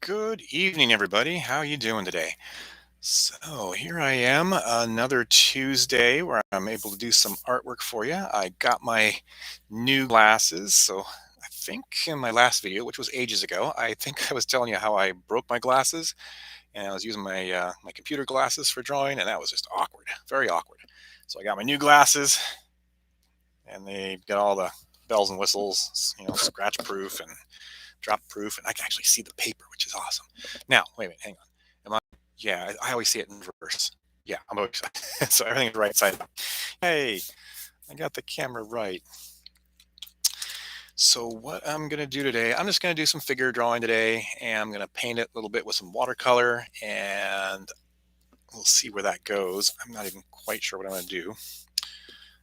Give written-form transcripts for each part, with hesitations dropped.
Good evening, everybody. How you doing today? So here I am, another Tuesday where I'm able to do some artwork for you. I got my new glasses. So I think in my last video, which was ages ago, I think I was telling you how I broke my glasses, and I was using my computer glasses for drawing, and that was just awkward, very awkward. So I got my new glasses, and they got all the bells and whistles, scratch proof and drop proof, and I can actually see the paper, which is awesome. Now, wait a minute, hang on. Am I? Yeah, I always see it in reverse. Yeah, I'm always so everything's right side up. Hey, I got the camera right. So what I'm gonna do today, I'm just gonna do some figure drawing today, and I'm gonna paint it a little bit with some watercolor, and we'll see where that goes. I'm not even quite sure what I'm gonna do.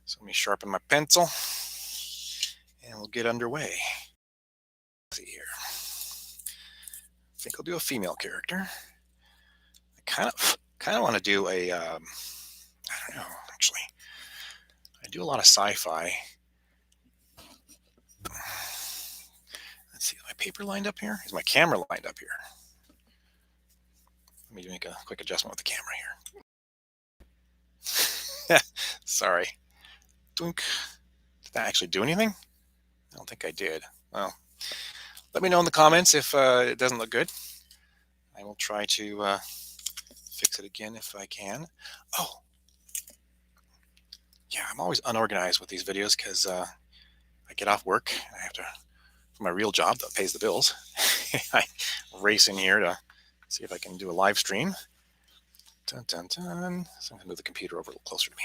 So let me sharpen my pencil, and we'll get underway. Let's see here. I think I'll do a female character. I kind of want to do a I don't know, actually. I do a lot of sci-fi. Let's see, is my paper lined up here? Is my camera lined up here? Let me make a quick adjustment with the camera here. Sorry. Doink. Did that actually do anything? I don't think I did. Well, let me know in the comments if it doesn't look good. I will try to fix it again if I can. Oh, yeah, I'm always unorganized with these videos because I get off work. I have to, for my real job that pays the bills, I race in here to see if I can do a live stream. Dun, dun, dun. So I'm going to move the computer over a little closer to me.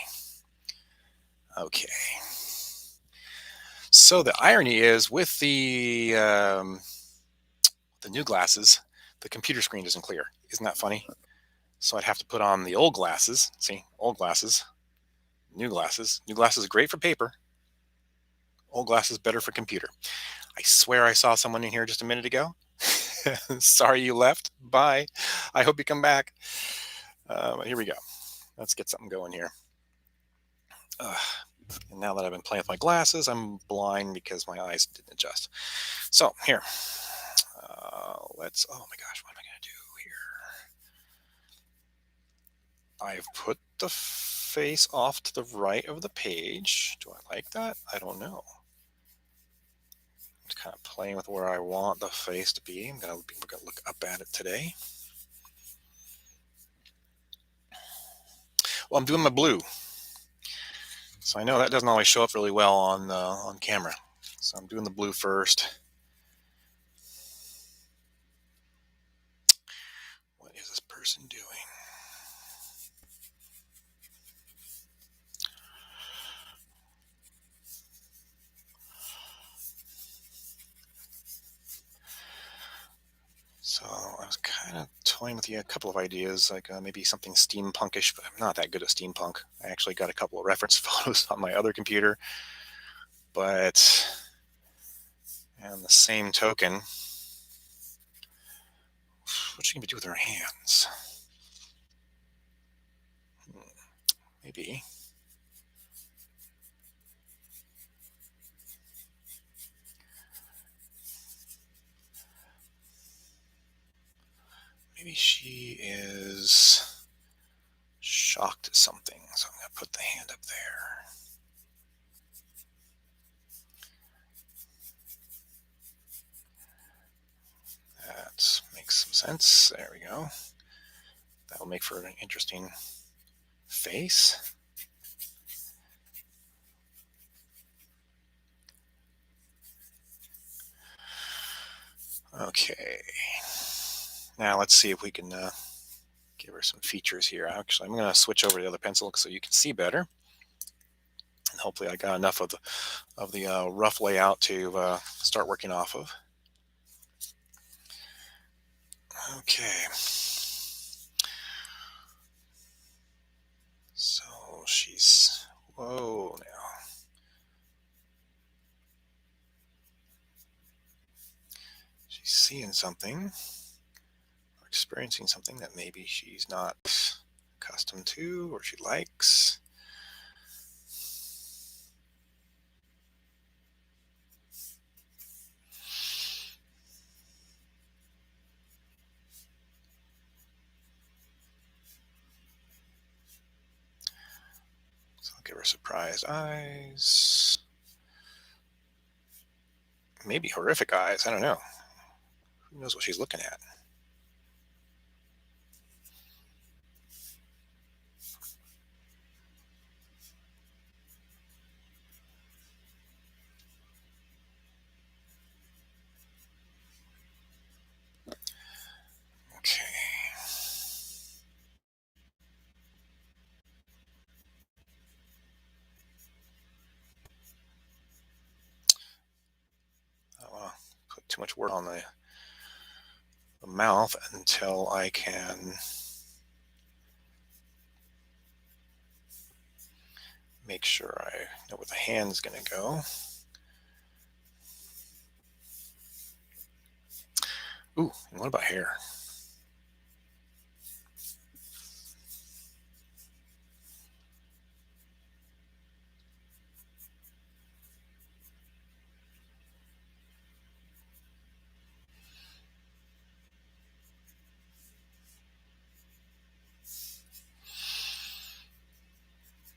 Okay. So the irony is with the new glasses, the computer screen isn't clear. Isn't that funny? So I'd have to put on the old glasses. See, old glasses, new glasses. New glasses are great for paper. Old glasses better for computer. I swear I saw someone in here just a minute ago. Sorry you left. Bye. I hope you come back. Here we go. Let's get something going here. And now that I've been playing with my glasses, I'm blind because my eyes didn't adjust. So here, oh my gosh, what am I going to do here? I've put the face off to the right of the page. Do I like that? I don't know. I'm just kind of playing with where I want the face to be. We're going to look up at it today. Well, I'm doing my blue. So I know that doesn't always show up really well on camera. So I'm doing the blue first. What is this person doing? So I was kind of toying with a couple of ideas, like maybe something steampunkish, but I'm not that good at steampunk. I actually got a couple of reference photos on my other computer, but on the same token, what's she gonna do with her hands? Maybe. Maybe she is shocked at something, so I'm gonna put the hand up there. That makes some sense. There we go. That will make for an interesting face. Okay. Now let's see if we can give her some features here. Actually, I'm going to switch over to the other pencil so you can see better. And hopefully I got enough of the rough layout to start working off of. Okay. So she's, whoa now. She's seeing something, or experiencing something that maybe she's not accustomed to or she likes. her surprised eyes. Maybe horrific eyes. I don't know. Who knows what she's looking at? Okay. I don't want to put too much work on the mouth until I can make sure I know where the hand's going to go. Ooh, and what about hair?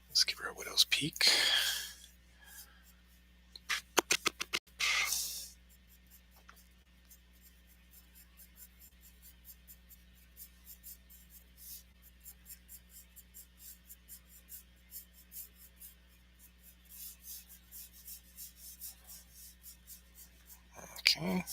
Let's give her a widow's peak. Okay.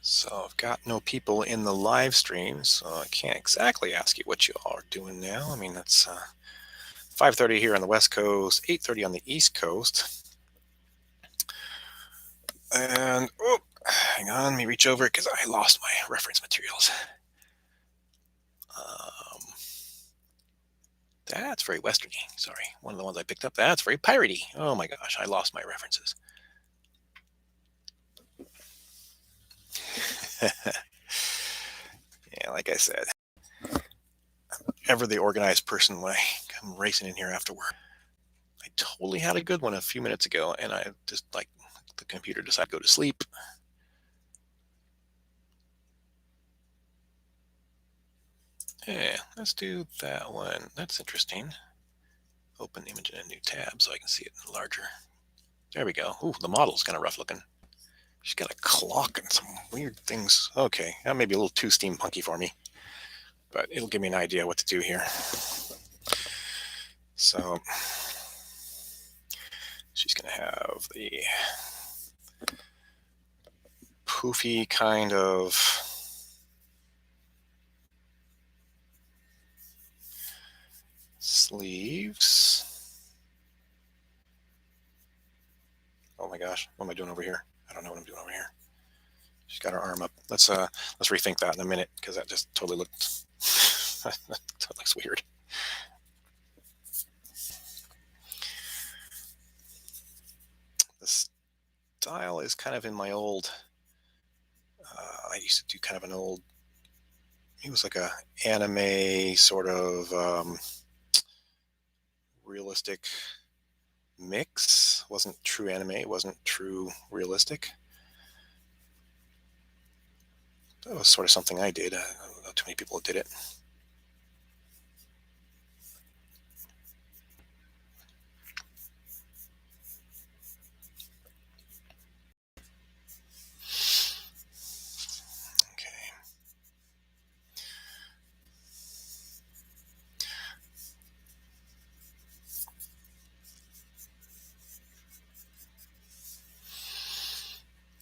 So I've got no people in the live stream, so I can't exactly ask you what you all are doing now. I mean, that's 5:30 here on the West Coast, 8:30 on the East Coast. And, oh, hang on, let me reach over because I lost my reference materials. That's very westerny. Sorry, one of the ones I picked up. That's very piratey. Oh my gosh, I lost my references. Yeah, like I said, ever the organized person when I come racing in here after work. I totally had a good one a few minutes ago, and I just like the computer decided to go to sleep. Yeah, let's do that one. That's interesting. Open image in a new tab so I can see it larger. There we go. Ooh, the model's kind of rough looking. She's got a clock and some weird things. Okay, that may be a little too steampunky for me, but it'll give me an idea what to do here. So she's going to have the poofy kind of sleeves. Oh my gosh, what am I doing over here? I don't know what I'm doing over here. She's got her arm up. Let's rethink that in a minute because that just totally looked that looks weird. The style is kind of in my old. I used to do kind of an old. It was like a anime sort of realistic mix. It wasn't true anime. It wasn't true realistic. That was sort of something I did. Not too many people did it. Okay.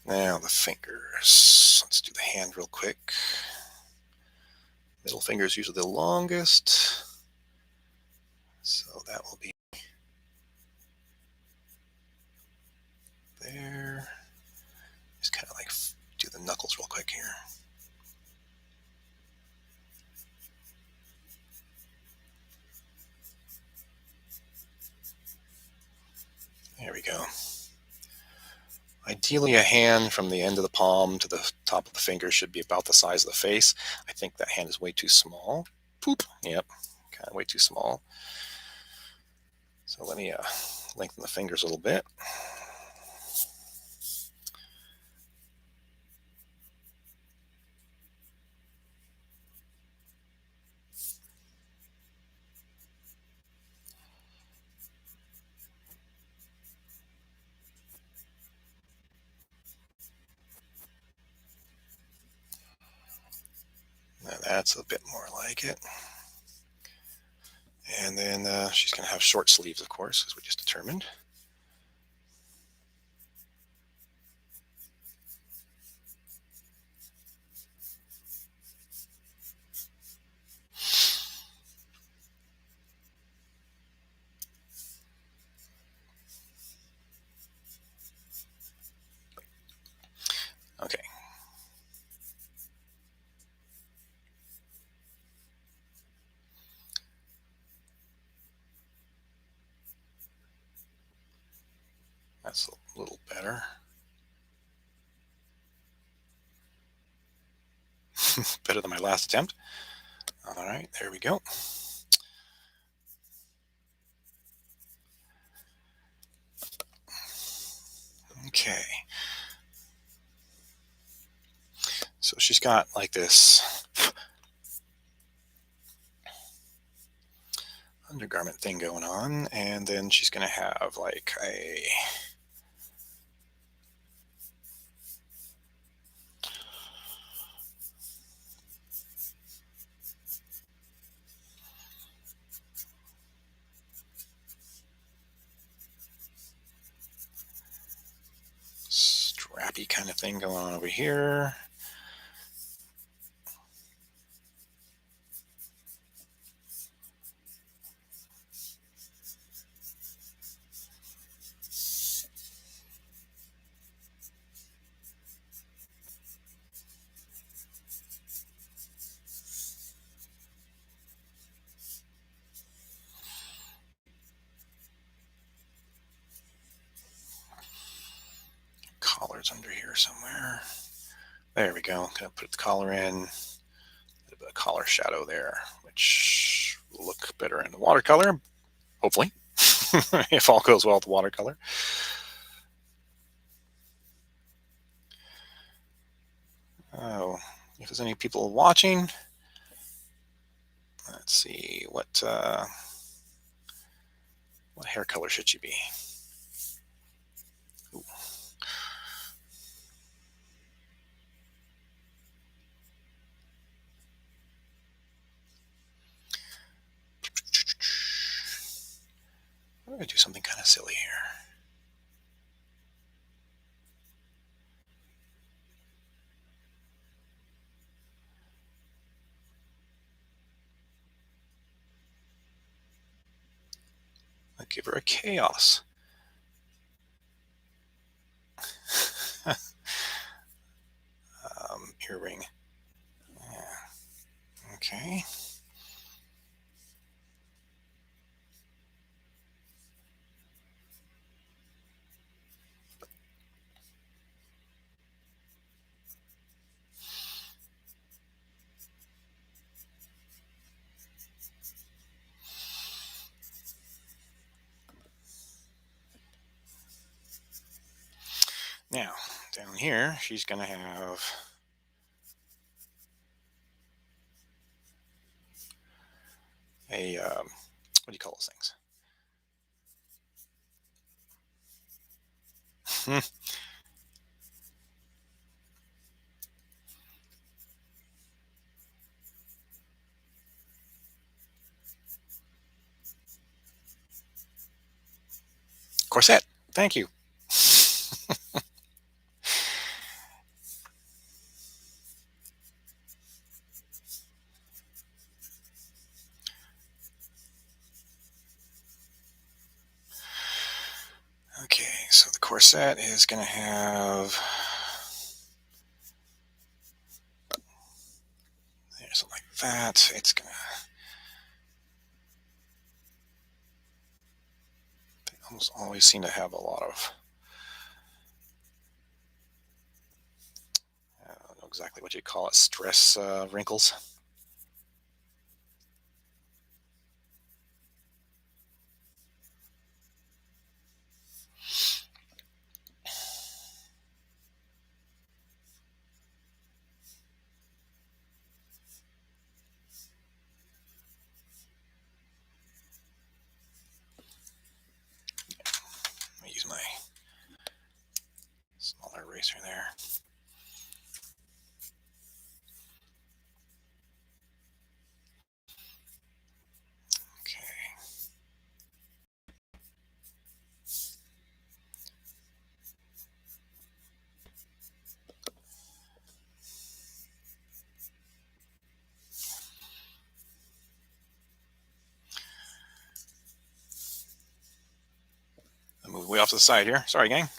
Now the fingers. Let's do the hand real quick. Middle finger is usually the longest. So that will be there. Just kind of like do the knuckles real quick here. There we go. Ideally, a hand from the end of the palm to the top of the finger should be about the size of the face. I think that hand is way too small. Poop. Yep, kind of way too small. So let me lengthen the fingers a little bit. Now that's a bit more like it. And then she's going to have short sleeves, of course, as we just determined. Okay. That's a little better. Better than my last attempt. All right, there we go. Okay. So she's got like this undergarment thing going on, and then she's going to have like a strappy kind of thing going on over here. Collar's under here somewhere. There we go. Gonna put the collar in. A collar shadow there, which will look better in the watercolor, hopefully, if all goes well with the watercolor. Oh, if there's any people watching, let's see what hair color should you be? Ooh. I'm going to do something kind of silly here. I'll give her a chaos. Earring. Yeah. Okay. Now, down here, she's going to have a, what do you call those things? Corset. Thank you. Okay, so the corset is going to have something like that. It's going to almost always seem to have a lot of exactly what you call it, stress wrinkles. Let me use my smaller eraser there. Okay. I move way off to the side here. Sorry, gang.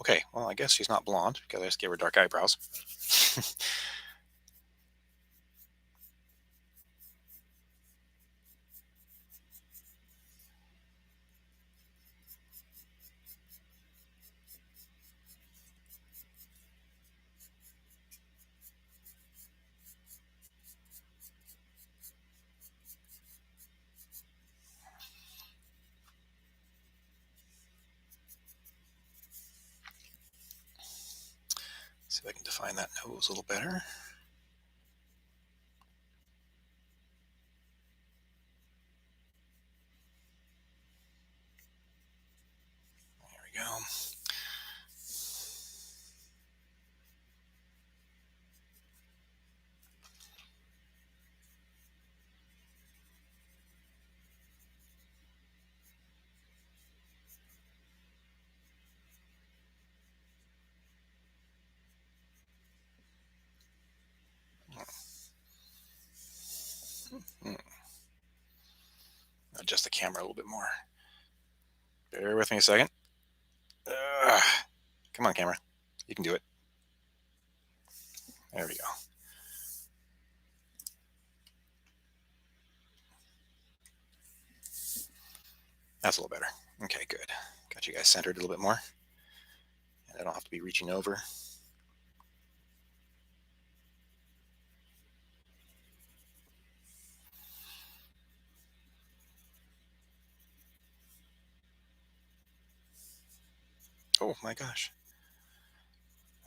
Okay, well, I guess she's not blonde because I just gave her dark eyebrows. See if I can define that nose a little better. There we go. Hmm. Adjust the camera a little bit more. Bear with me a second. Come on, camera. You can do it. There we go. That's a little better. Okay, good. Got you guys centered a little bit more. And I don't have to be reaching over. Oh my gosh.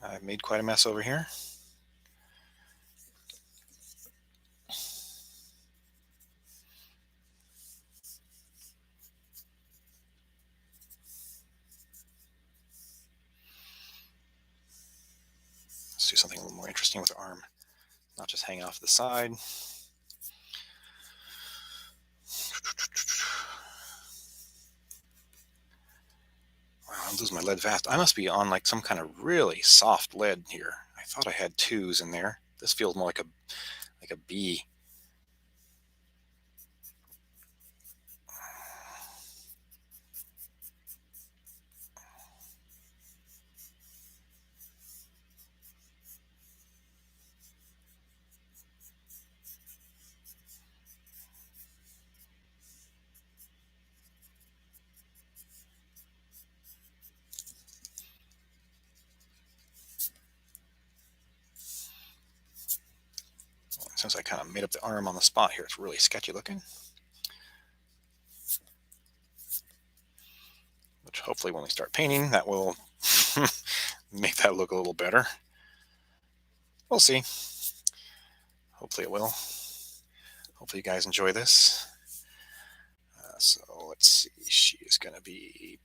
I've made quite a mess over here. Let's do something a little more interesting with the arm. Not just hang off the side. Wow, I'm losing my lead fast. I must be on like some kind of really soft lead here. I thought I had twos in there. This feels more like a B. Since I kind of made up the arm on the spot here, it's really sketchy looking. Which hopefully when we start painting, that will make that look a little better. We'll see. Hopefully it will. Hopefully you guys enjoy this. So let's see. She is going to be...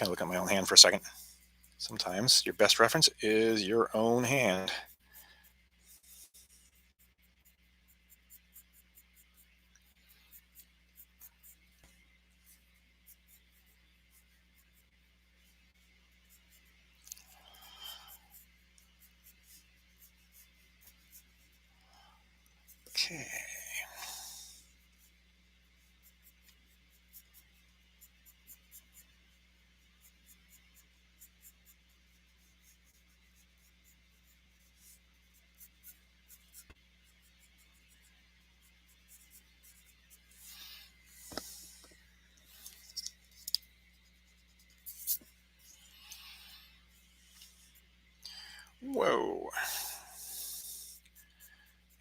kind of look at my own hand for a second. Sometimes your best reference is your own hand. Okay. Whoa.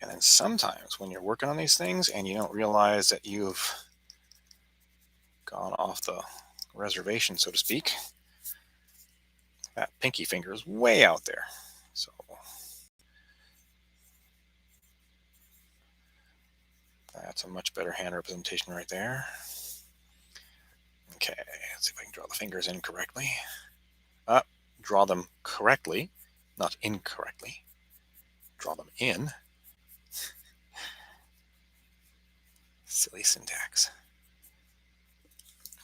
And then sometimes when you're working on these things and you don't realize that you've gone off the reservation, so to speak, that pinky finger is way out there. So that's a much better hand representation right there. Okay, let's see if I can draw the fingers in correctly. Draw them correctly, not incorrectly. Draw them in. Silly syntax.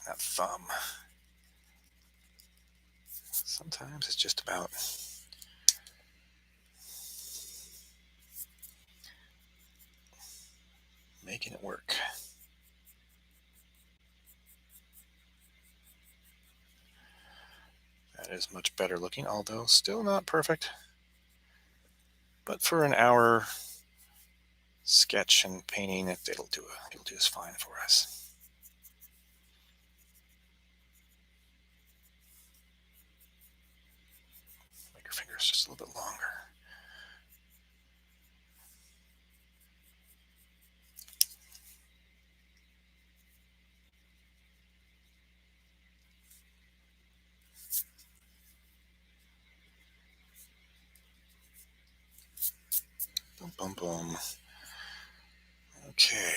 That thumb. Sometimes it's just about making it work. That is much better looking, although still not perfect. But for an hour sketch and painting, it'll do just fine for us. Make your fingers just a little bit longer. Boom, boom, boom. Okay.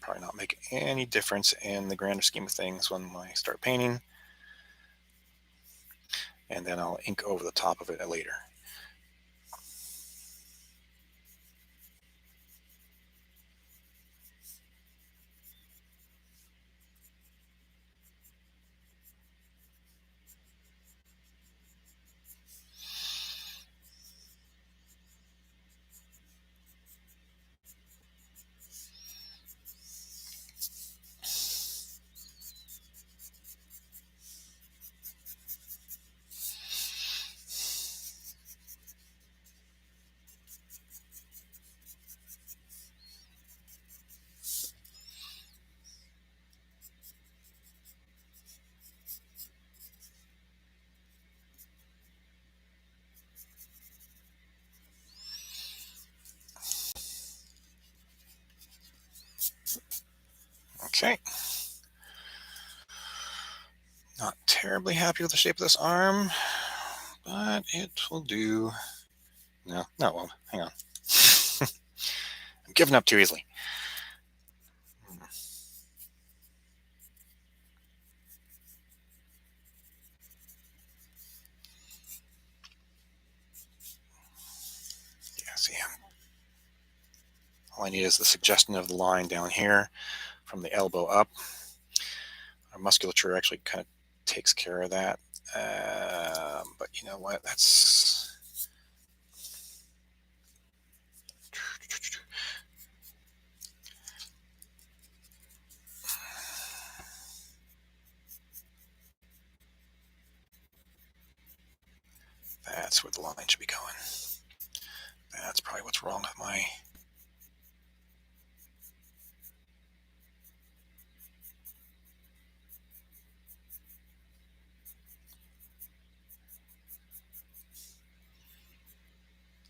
Probably not make any difference in the grander scheme of things when I start painting. And then I'll ink over the top of it later. Okay. Not terribly happy with the shape of this arm, but it will do. No, it won't. Hang on. I'm giving up too easily. Yeah, see, all I need is the suggestion of the line down here from the elbow up. Our musculature actually kind of takes care of that. But you know what? That's That's where the line should be going. That's probably what's wrong with my...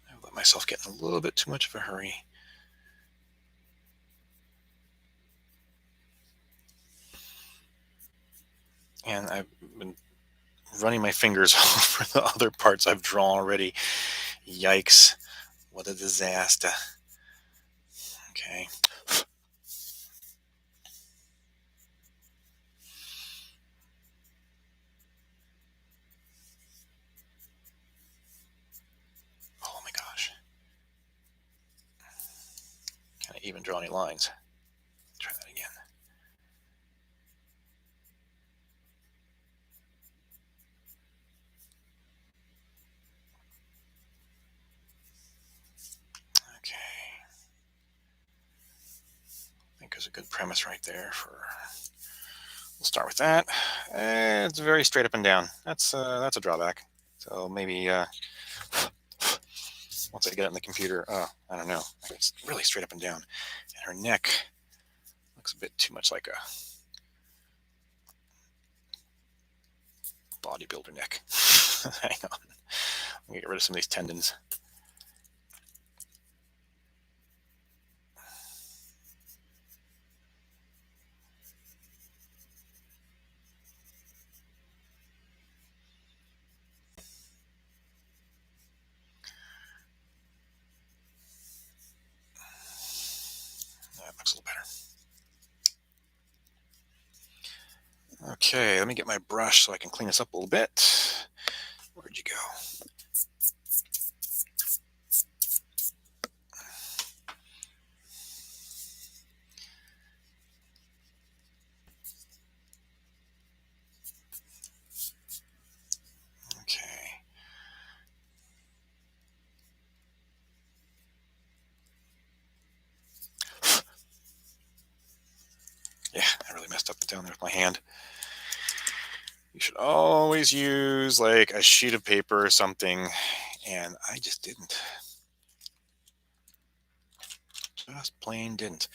I let myself get in a little bit too much of a hurry. And I've been running my fingers over the other parts I've drawn already. Yikes. What a disaster. Okay. Oh my gosh. Can't even draw any lines. Try that again. Okay. I think there's a good premise right there for... We'll start with that. It's very straight up and down. That's a drawback. So maybe once I get it in the computer, I don't know. It's really straight up and down. And her neck looks a bit too much like a bodybuilder neck. Hang on. Let me get rid of some of these tendons. That looks a little better. Okay, let me get my brush so I can clean this up a little bit. Where'd you go? Okay. Yeah, I really messed up down there with my hand. You should always use like a sheet of paper or something, and I just didn't. Just plain didn't.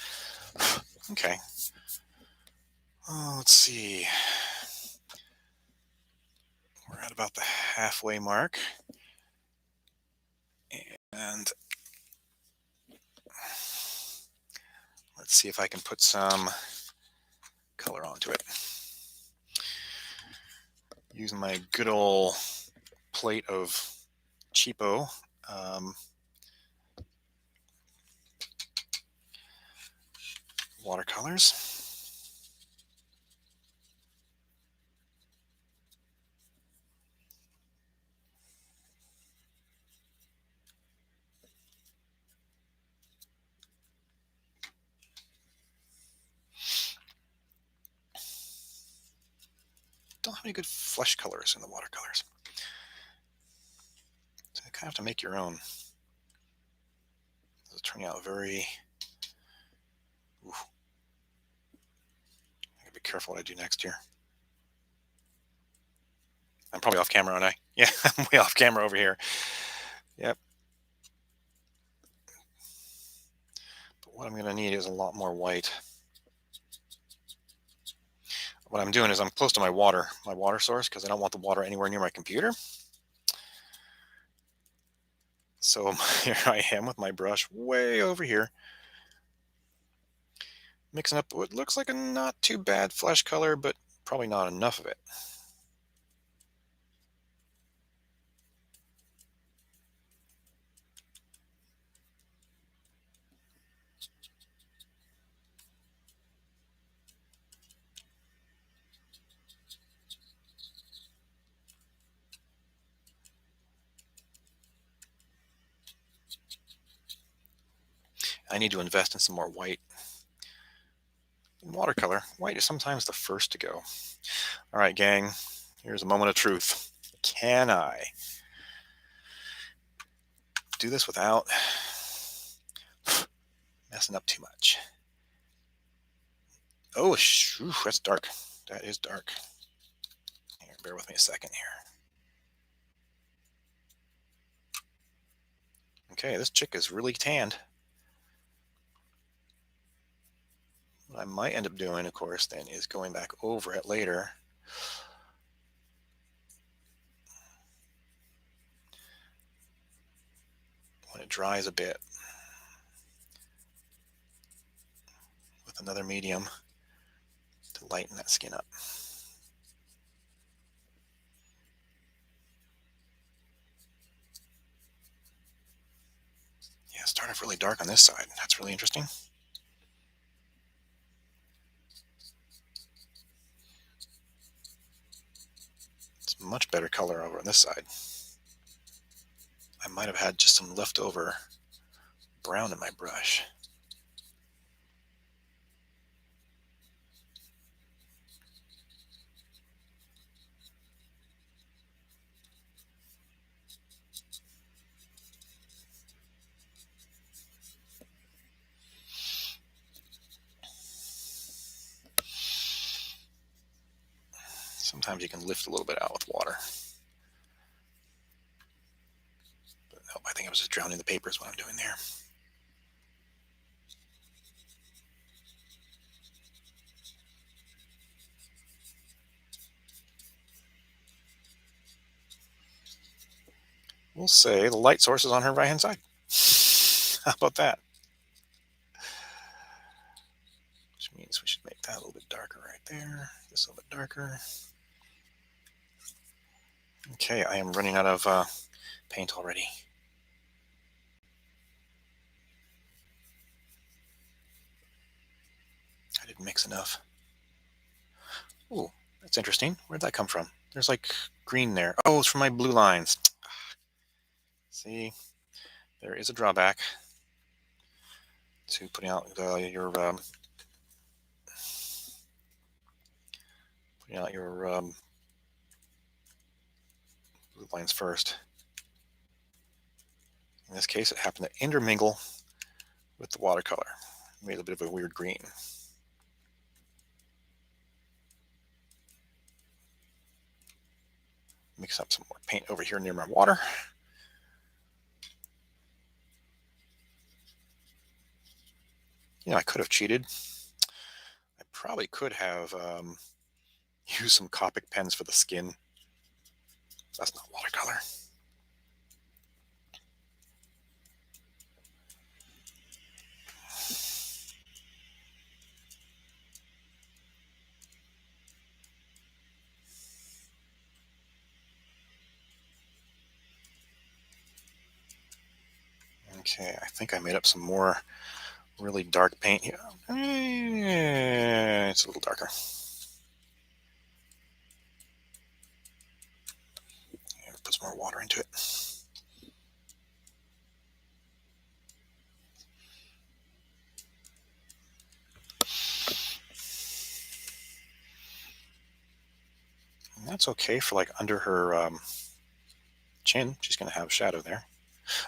Okay. Oh, let's see. We're at about the halfway mark. And let's see if I can put some color onto it. Using my good old plate of cheapo watercolors. Don't have any good flesh colors in the watercolors. So you kind of have to make your own. It's turning out very... Ooh. I gotta be careful what I do next here. I'm probably off camera, aren't I? Yeah, I'm way off camera over here. Yep. But what I'm gonna need is a lot more white. What I'm doing is I'm close to my water source, because I don't want the water anywhere near my computer. So here I am with my brush way over here, mixing up what looks like a not too bad flesh color, but probably not enough of it. I need to invest in some more white. In watercolor, white is sometimes the first to go. All right, gang, here's a moment of truth. Can I do this without messing up too much? Oh, that's dark. That is dark. Here, bear with me a second here. Okay, this chick is really tanned. What I might end up doing, of course, then is going back over it later. When it dries a bit with another medium to lighten that skin up. Yeah, it started really dark on this side. That's really interesting. It's much better color over on this side. I might have had just some leftover brown in my brush. Sometimes you can lift a little bit out with water. But no, I think I was just drowning the papers when I'm doing there. We'll say the light source is on her right-hand side. How about that? Which means we should make that a little bit darker right there. This a little bit darker. Okay, I am running out of paint already. I didn't mix enough. Ooh, that's interesting. Where'd that come from? There's like green there. Oh, it's from my blue lines. See, there is a drawback to putting out your blue lines first. In this case, it happened to intermingle with the watercolor. Made a bit of a weird green. Mix up some more paint over here near my water. You know, I could have cheated. I probably could have used some Copic pens for the skin. That's not watercolor. Okay, I think I made up some more really dark paint here. It's a little darker. And put some more water into it. And that's okay for like under her chin. She's going to have shadow there.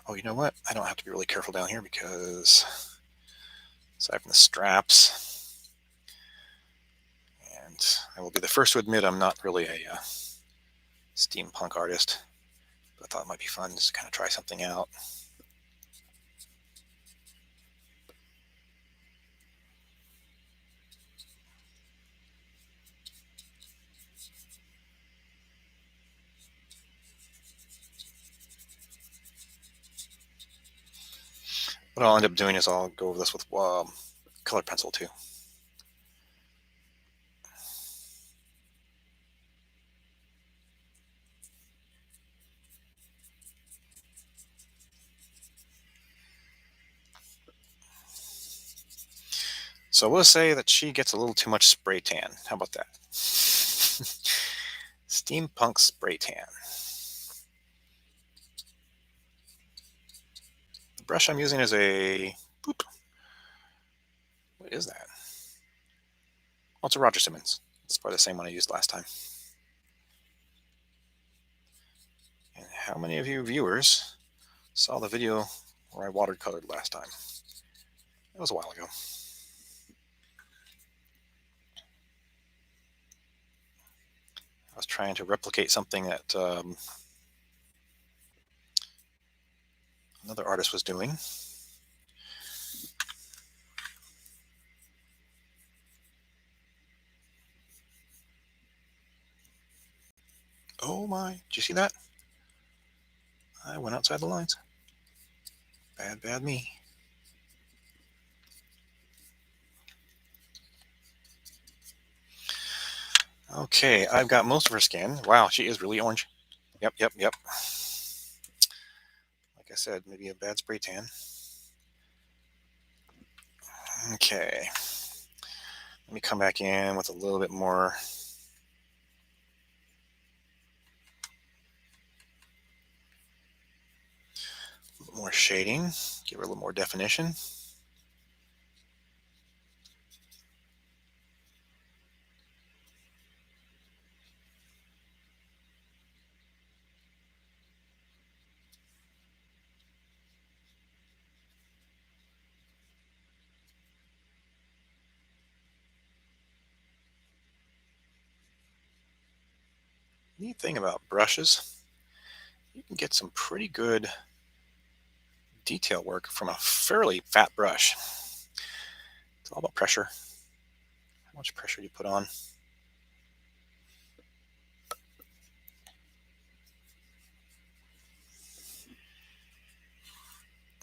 Oh, you know what? I don't have to be really careful down here because aside from the straps, and I will be the first to admit I'm not really a steampunk artist, but I thought it might be fun just to kind of try something out. What I'll end up doing is I'll go over this with color pencil too. So we'll say that she gets a little too much spray tan. How about that? Steampunk spray tan. The brush I'm using is a... Boop. What is that? Oh, it's a Roger Simmons. It's probably the same one I used last time. And how many of you viewers saw the video where I watercolored last time? It was a while ago. I was trying to replicate something that another artist was doing. Oh my, did you see that? I went outside the lines. Bad, bad me. Okay, I've got most of her skin. Wow, she is really orange. Yep, yep, yep. Like I said, maybe a bad spray tan. Okay. Let me come back in with a little bit more. More shading, give her a little more definition. Neat thing about brushes, you can get some pretty good detail work from a fairly fat brush. It's all about pressure. How much pressure do you put on?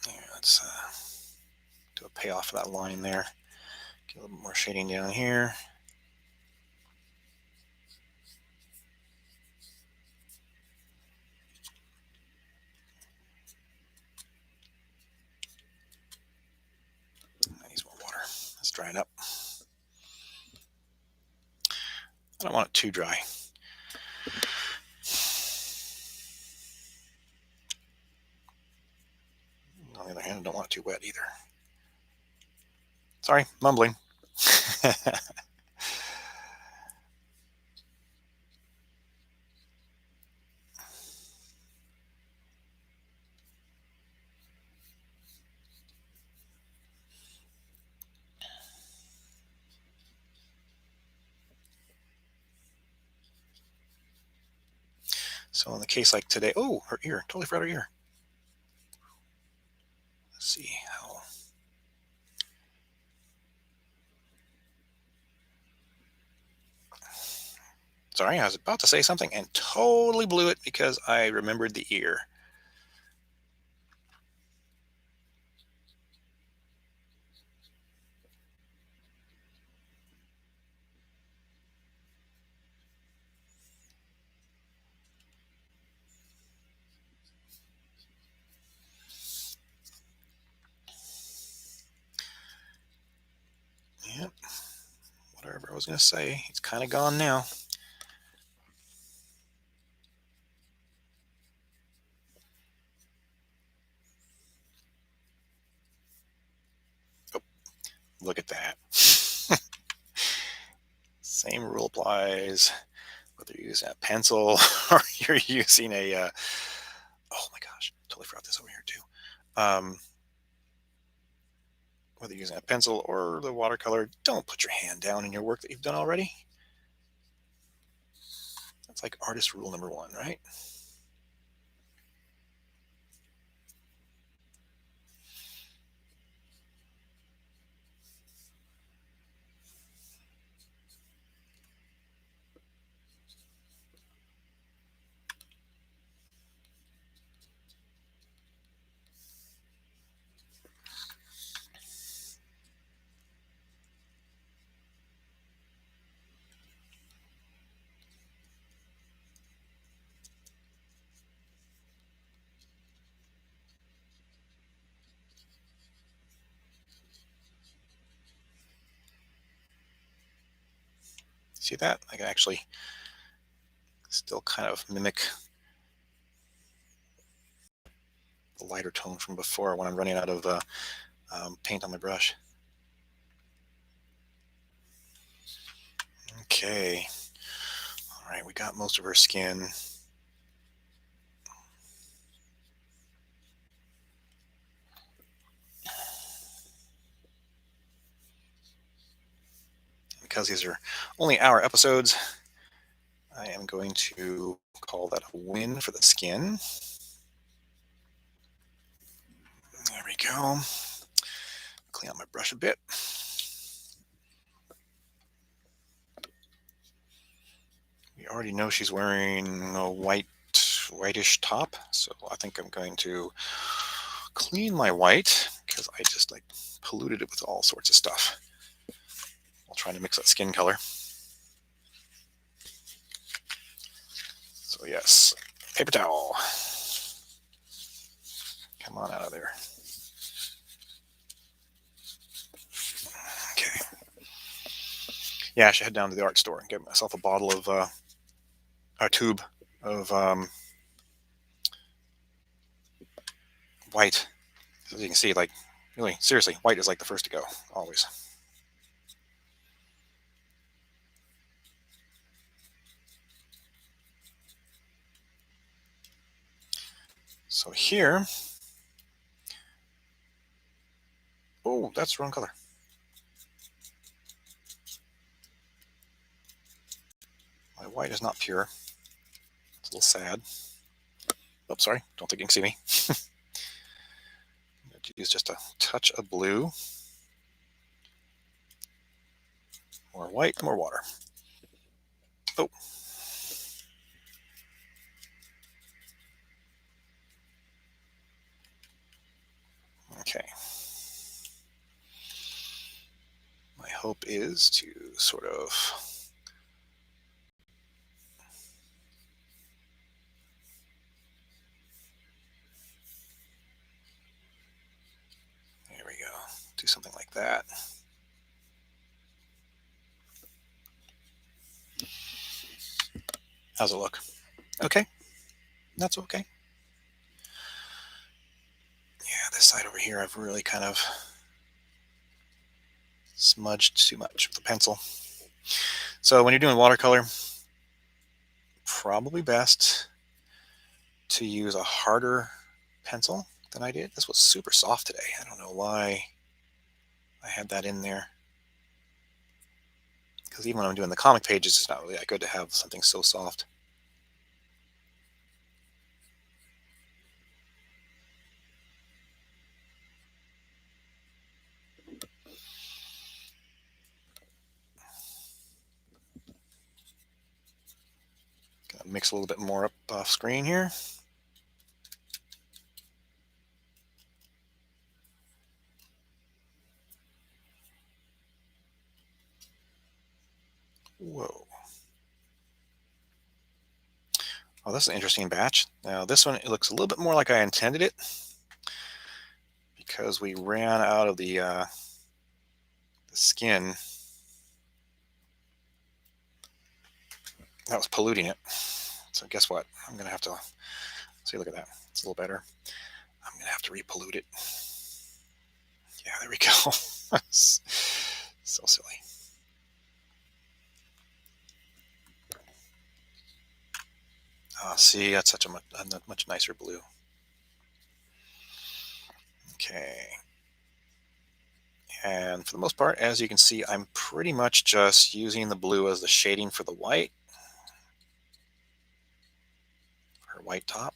Yeah, let's do a payoff for that line there. Get a little bit more shading down here. I need more water. Let's dry it up. I don't want it too dry. On the other hand, I don't want it too wet either. Sorry, mumbling. So in the case like today, oh, her ear, totally forgot her ear. Let's see how. Sorry, I was about to say something and totally blew it because I remembered the ear. Yep, whatever I was going to say, it's kind of gone now. Oh, look at that. Same rule applies whether you're using a pencil or you're using a, oh my gosh, totally forgot this over here too. Whether you're using a pencil or the watercolor, don't put your hand down in your work that you've done already. That's like artist rule number one, right? See that? I can actually still kind of mimic the lighter tone from before when I'm running out of paint on my brush. Okay. All right, we got most of her skin. Because these are only hour episodes, I am going to call that a win for the skin. There we go. Clean out my brush a bit. We already know she's wearing a whitish top, so I think I'm going to clean my white because I just like polluted it with all sorts of stuff while trying to mix that skin color. So yes, paper towel. Come on out of there. Okay. Yeah, I should head down to the art store and get myself a tube of white. As you can see, like, really, seriously, white is like the first to go, always. So here, oh, that's the wrong color. My white is not pure. It's a little sad. Oh, sorry, don't think you can see me. I'm going to use just a touch of blue. More white, more water. Oh. Okay. My hope is to sort of there we go. Do something like that. How's it look? Okay. That's okay. Yeah, this side over here, I've really kind of smudged too much with the pencil. So when you're doing watercolor, probably best to use a harder pencil than I did. This was super soft today. I don't know why I had that in there. Because even when I'm doing the comic pages, it's not really that good to have something so soft. Gonna mix a little bit more up off screen here. Whoa. Oh, this is an interesting batch. Now this one, it looks a little bit more like I intended it because we ran out of the skin that was polluting it. So guess what? I'm gonna have to see. Look at that. It's a little better. I'm gonna have to repollute it. Yeah, there we go. So silly. See, that's such a much nicer blue. Okay. And for the most part, as you can see, I'm pretty much just using the blue as the shading for the white. Her white top.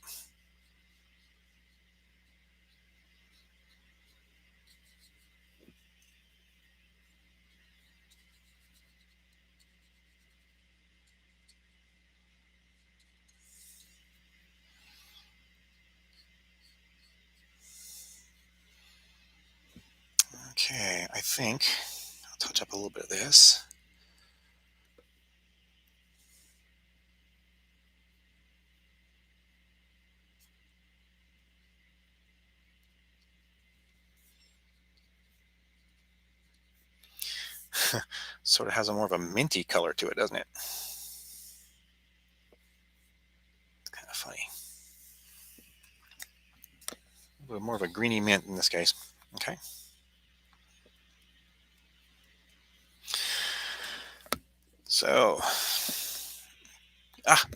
Okay, I think I'll touch up a little bit of this. Sort of has a more of a minty color to it, doesn't it? It's kind of funny. A little more of a greeny mint in this case. Okay. So,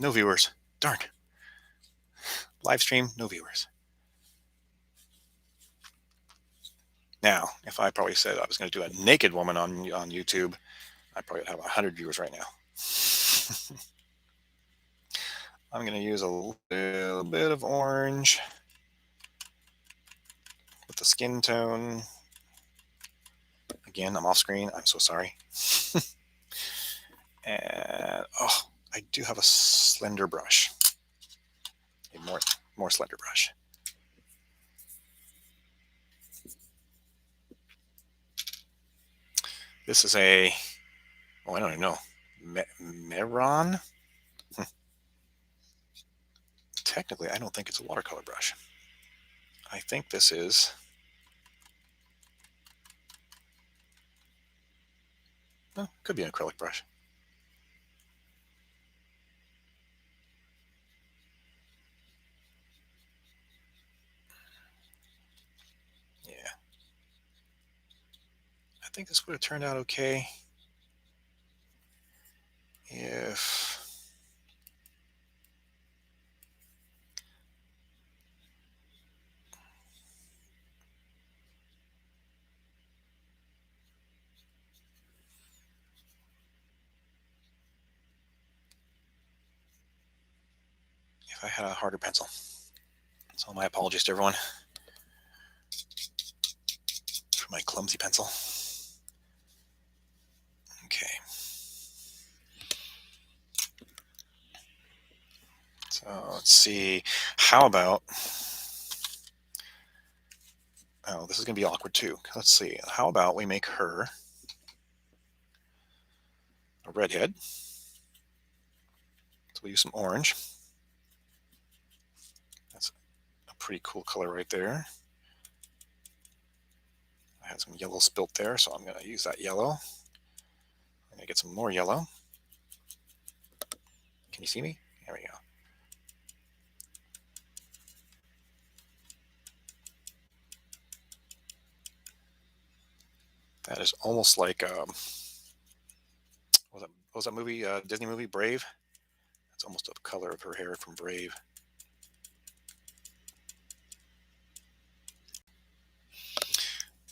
no viewers. Darn. Live stream, no viewers. Now, if I probably said I was going to do a naked woman on YouTube, I probably would have 100 viewers right now. I'm going to use a little bit of orange the skin tone. Again, I'm off screen. I'm so sorry. And oh, I do have a slender brush. A more slender brush. This is I don't even know. Meron? Technically, I don't think it's a watercolor brush. I think this is... Well, could be an acrylic brush. Yeah. I think this would have turned out okay if... if I had a harder pencil. So my apologies to everyone for my clumsy pencil. Okay. So let's see. How about... Oh, this is going to be awkward too. Let's see. How about we make her a redhead? So we'll use some orange. That's a pretty cool color right there. I had some yellow spilt there, so I'm going to use that yellow. I'm going to get some more yellow. Can you see me? There we go. That is almost like what was that movie? Disney movie Brave. That's almost the color of her hair from Brave.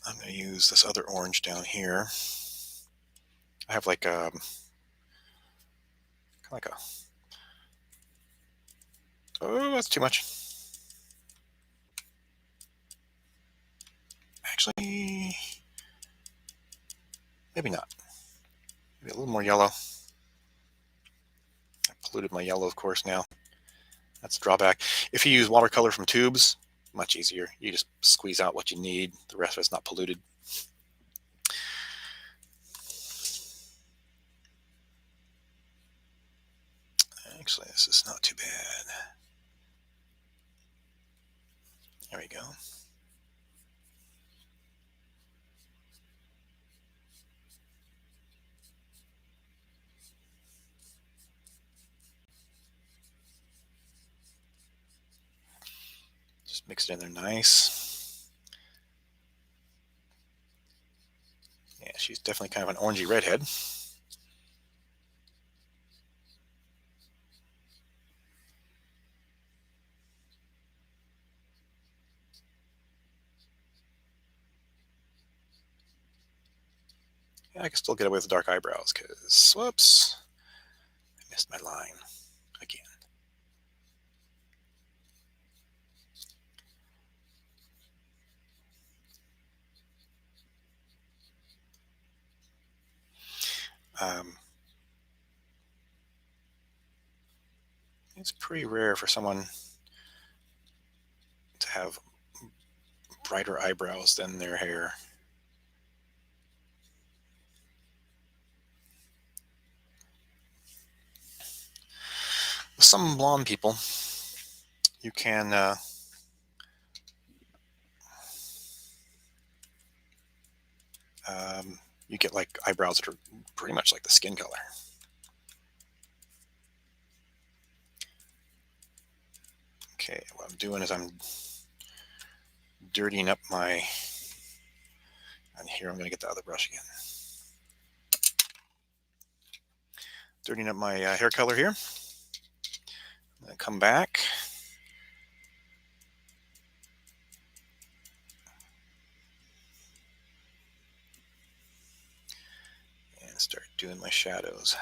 I'm going to use this other orange down here. I have like kind of like a... Oh, that's too much. Actually, maybe not. Maybe a little more yellow. I polluted my yellow, of course, now. That's a drawback. If you use watercolor from tubes, much easier. You just squeeze out what you need. The rest of it's not polluted. Actually, this is not too bad. There we go. Just mix it in there nice. Yeah, she's definitely kind of an orangey redhead. Yeah, I can still get away with the dark eyebrows because, whoops, I missed my line again. It's pretty rare for someone to have brighter eyebrows than their hair. With some blonde people, you can you get like eyebrows that are pretty much like the skin color. Okay, what I'm doing is I'm dirtying up my... And here I'm going to get the other brush again. Dirtying up my hair color here. I'm going to come back. And start doing my shadows.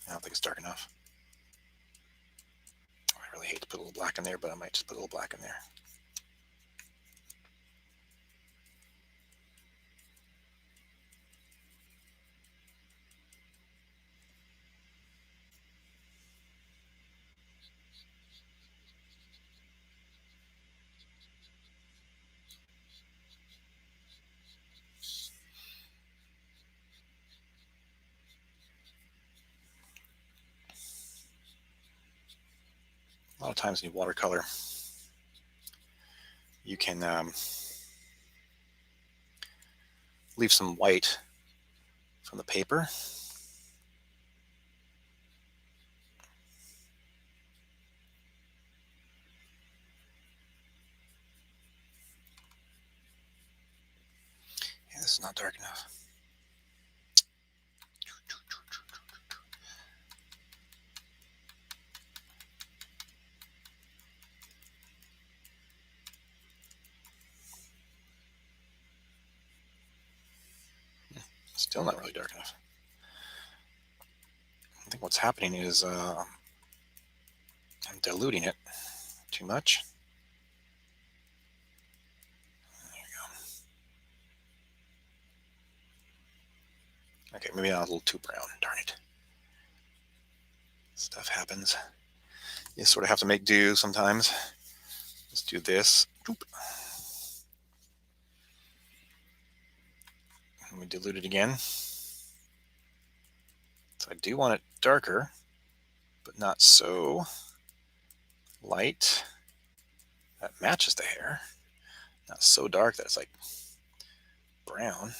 I don't think it's dark enough. I hate to put a little black in there, but I might just put a little black in there. A lot of times in watercolor, you can leave some white from the paper. Yeah, this is not dark enough. Still not really dark enough. I think what's happening is I'm diluting it too much. There you go. Okay, maybe not a little too brown. Darn it. Stuff happens. You sort of have to make do sometimes. Let's do this. Boop. Let me dilute it again. So I do want it darker, but not so light that matches the hair. Not so dark that it's like brown.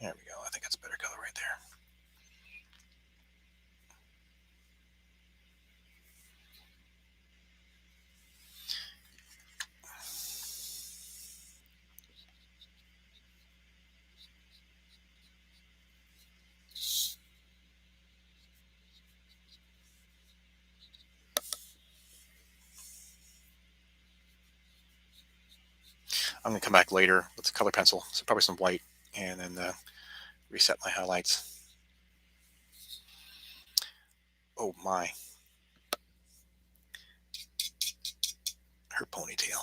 There we go. I think that's a better color right there. I'm going to come back later with the color pencil, so probably some white, and then reset my highlights. Oh my. Her ponytail.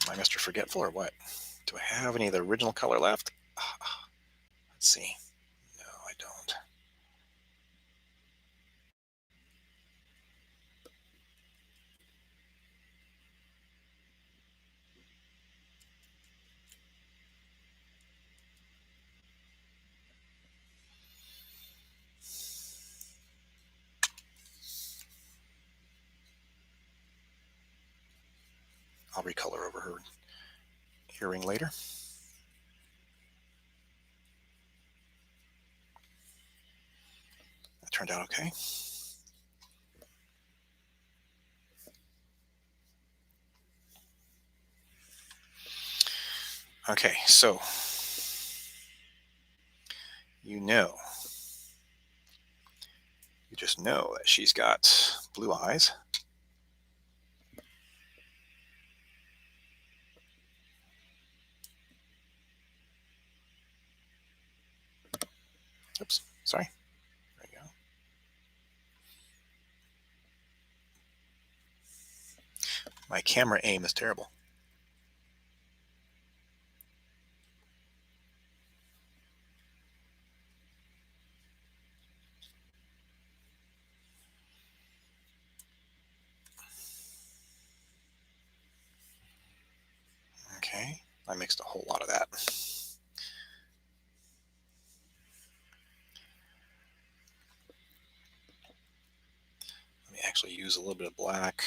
Am I Mr. Forgetful or what? Do I have any of the original color left? Let's see. No, I don't. I'll recolor over her earring later. That turned out okay. Okay, so you just know that she's got blue eyes. Oops, sorry. There you go. My camera aim is terrible. Okay, I mixed a whole lot of that. Let me actually use a little bit of black.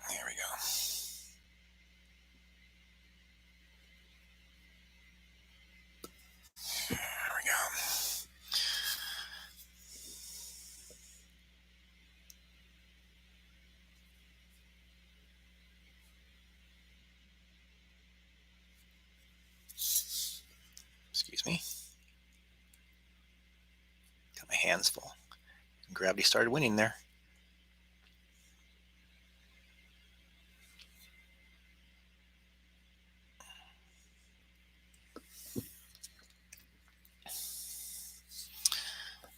There hands full. Gravity started winning there.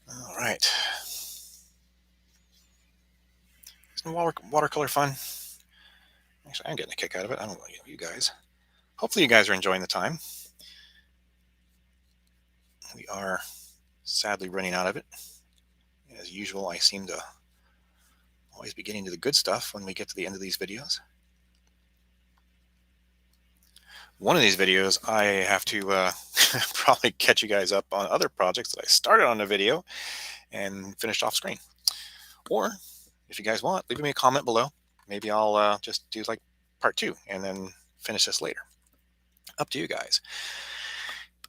All right. Isn't watercolor fun? Actually, I'm getting a kick out of it. I don't know you guys. Hopefully you guys are enjoying the time. We are sadly running out of it. As usual, I seem to always be getting to the good stuff when we get to the end of these videos. One of these videos, I have to probably catch you guys up on other projects that I started on a video and finished off screen. Or if you guys want, leave me a comment below. Maybe I'll just do like part 2 and then finish this later. Up to you guys.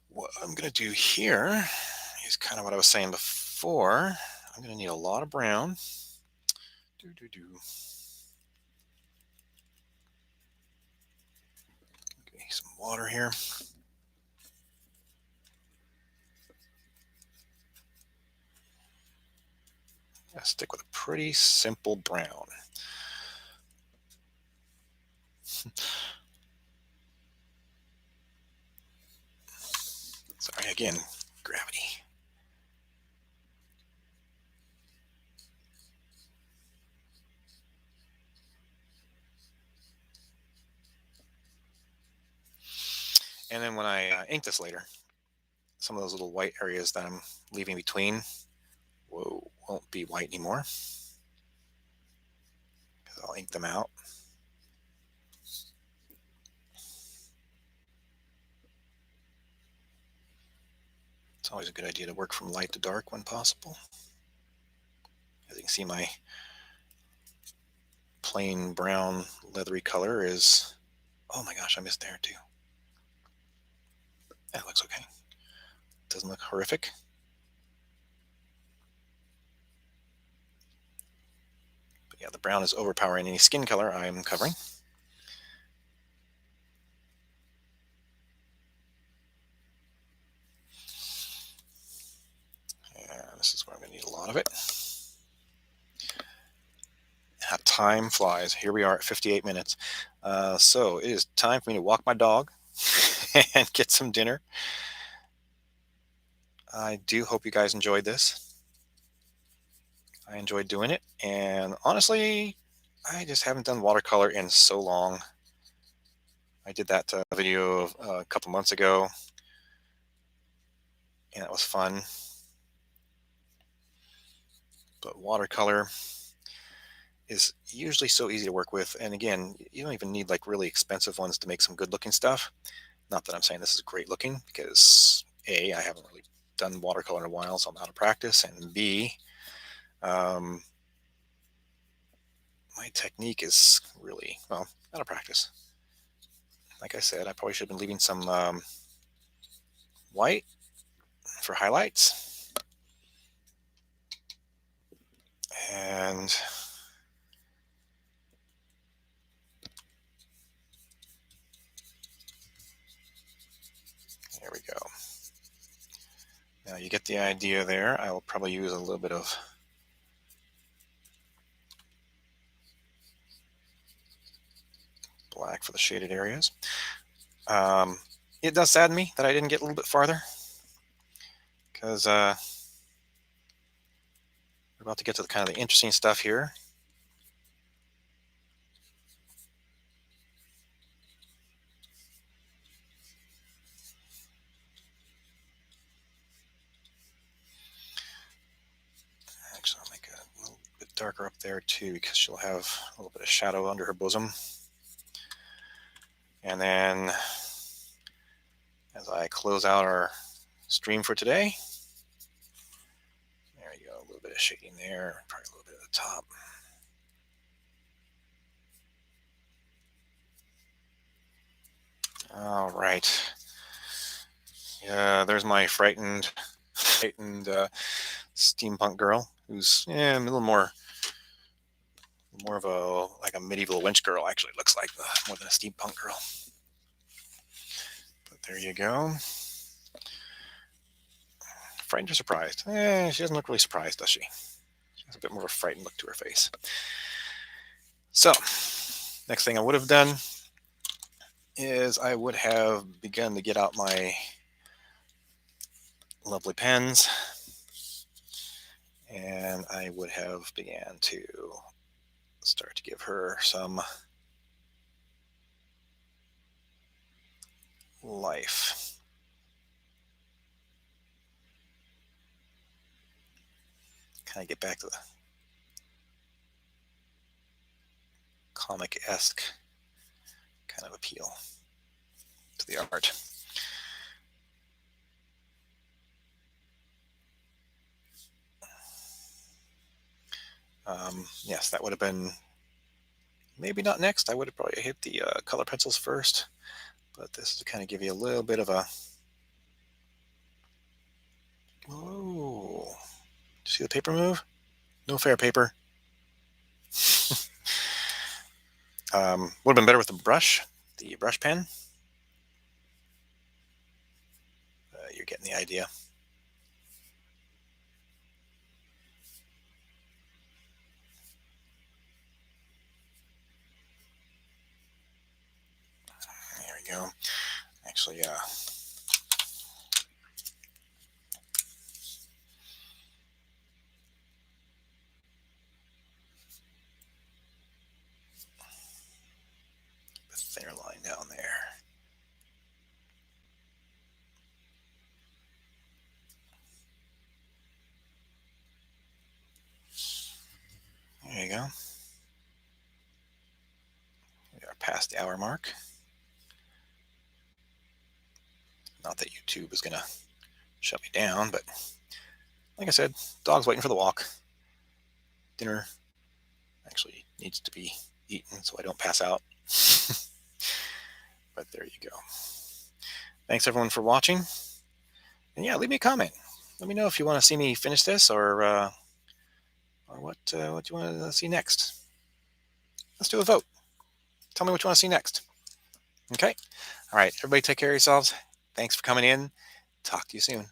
What I'm going to do here is kind of what I was saying before. I'm going to need a lot of brown. Okay, some water here. I'll stick with a pretty simple brown. Sorry, again, gravity. And then when I ink this later, some of those little white areas that I'm leaving between, won't be white anymore. Because I'll ink them out. It's always a good idea to work from light to dark when possible. As you can see, my plain brown leathery color is, oh my gosh, I missed there too. That looks okay. Doesn't look horrific. But yeah, the brown is overpowering any skin color I'm covering. And this is where I'm going to need a lot of it. How time flies. Here we are at 58 minutes. So it is time for me to walk my dog and get some dinner. I do hope you guys enjoyed this. I enjoyed doing it. And honestly, I just haven't done watercolor in so long. I did that video a couple months ago, and it was fun. But watercolor is usually so easy to work with. And again, you don't even need like really expensive ones to make some good looking stuff. Not that I'm saying this is great looking, because A, I haven't really done watercolor in a while, so I'm out of practice. And B, my technique is really, well, out of practice. Like I said, I probably should have been leaving some white for highlights. And there we go. Now you get the idea there. I will probably use a little bit of black for the shaded areas. It does sadden me that I didn't get a little bit farther, because we're about to get to the kind of the interesting stuff here. Actually, I'll make it a little bit darker up there too, because she'll have a little bit of shadow under her bosom. And then as I close out our stream for today, there you go, a little bit of shading there, probably a little bit at the top. All right. Yeah, there's my frightened steampunk girl, who's a little more of a like a medieval wench girl. Actually, looks like more than a steampunk girl. But there you go. frightened or surprised? She doesn't look really surprised, does she? She has a bit more of a frightened look to her face. So, next thing I would have done is I would have begun to get out my lovely pens, and I would have began to start to give her some life. Kind of get back to the comic-esque kind of appeal to the art. Yes, that would have been maybe not next. I would have probably hit the color pencils first, but this is to kind of give you a little bit of a. Oh, see the paper move? No fair paper. Would have been better with the brush pen. You're getting the idea. There we go. Actually, a thinner line down there. There you go. We are past the hour mark. Not that YouTube is going to shut me down, but like I said, dog's waiting for the walk. Dinner actually needs to be eaten so I don't pass out. But there you go. Thanks everyone for watching. And yeah, leave me a comment. Let me know if you want to see me finish this or what you want to see next. Let's do a vote. Tell me what you want to see next. Okay. All right. Everybody take care of yourselves. Thanks for coming in. Talk to you soon.